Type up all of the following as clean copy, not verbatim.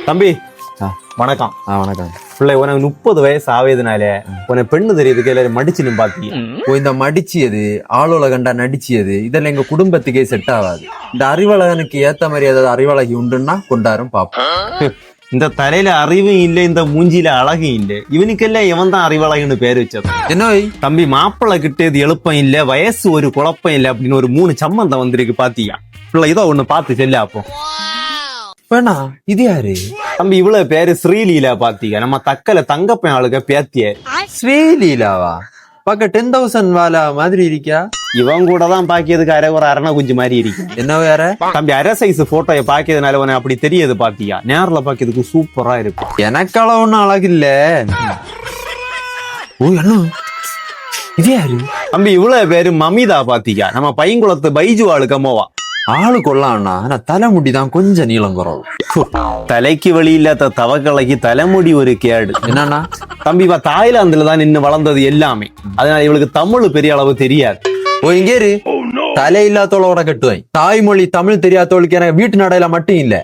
தம்பி வணக்கம். வணக்கம். பிள்ளை உனக்கு 30 வயசு ஆவேதுனால உனக்கு பெண்ணு தெரியறதுக்கு எல்லாரும் மடிச்சுன்னு பாத்தி. இந்த மடிச்சியது ஆளோல கண்டா நடிச்சியது இதெல்லாம் எங்க குடும்பத்துக்கே செட் ஆகாது. இந்த அறிவழகனுக்கு ஏத்த மாதிரி ஏதாவது அறிவழகி உண்டுன்னா கொண்டாரும் பாப்போம். இந்த தலையில அறிவும் இல்ல, இந்த மூஞ்சியில அழகும் இல்ல, இவனுக்கெல்லாம் இவன் தான் அறிவழகுன்னு பேர் வச்சது. என்ன தம்பி மாப்பிள்ளை கிட்ட இது எழுப்பம் இல்ல, வயசு ஒரு குழப்பம் இல்ல அப்படின்னு ஒரு 3 சம்மந்தம் வந்திருக்கு பாத்தியா? பிள்ளை இதோ ஒண்ணு பார்த்து செல்ல. அப்போ வேணா இது யாரு? தம்பி இவ்வளவு பேரு ஸ்ரீலீலா பாத்தீங்க, நம்ம தக்கல தங்கப்பன் ஆளுக பேத்திய. ஸ்ரீலீலாவா? பக்க 10,000 வாலா மாதிரி இருக்கா? இவன் கூட தான் பாக்கியதுக்கு ஒரு அரண குஞ்சு மாதிரி இருக்கு. என்ன வேற? தம்பி அரை சைஸ் போட்டோய பாக்கியதுனால உனக்கு அப்படி தெரியுது பாத்தியா? நேர்ல பாக்கியதுக்கு சூப்பரா இருக்கு. எனக்கால ஒண்ணும் அழகு இல்ல. ஓ என்ன இது யாரு? தம்பி இவ்வளவு பேரு மமிதா பாத்தியா, நம்ம பையங்குளத்து பைஜு ஆளுக்கு அம்மாவா. ஆளு கொள்ளலாம்னா ஆனா தலைமுடிதான் கொஞ்சம் நீளம் குறவு. தலைக்கு வழி இல்லாத தவக்கலைக்கு தலைமுடி ஒரு கேடு. என்னன்னா தம்பி இவ தாய்லாந்துல தான் நின்று வளர்ந்தது எல்லாமே, அதனால இவளுக்கு தமிழ் பெரிய அளவு தெரியாது. ஓ இங்க இரு. தலை இல்லாதோளோட கட்டுவேன். தாய்மொழி தமிழ் தெரியாதவளுக்கு எனக்கு வீட்டு நடையில மட்டும் இல்ல,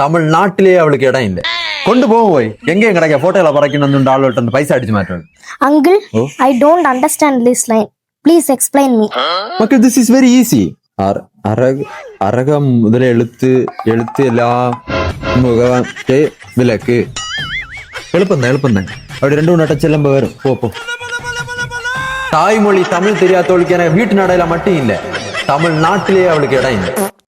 தமிழ் நாட்டிலேயே அவளுக்கு இடம் இல்ல. கொண்டு போய் எங்கேயும் கிடைக்க போட்டோல பறக்கணும் ஆள்கிட்ட பைசா அடிச்சு மாட்டேன். Uncle, I don't understand this line. Please explain me. மக்கள் this is very easy. அரகம் முதல எழுத்து எல்லாம் விளக்கு எழுப்பந்தேன் அப்படி 2 நட்ட செல்லம்ப வரும். போ தாய்மொழி தமிழ் தெரியாதவளுக்கு எனக்கு வீட்டு நடையில மட்டும் இல்ல, தமிழ் நாட்டிலேயே அவளுக்கு இடம் இல்லை.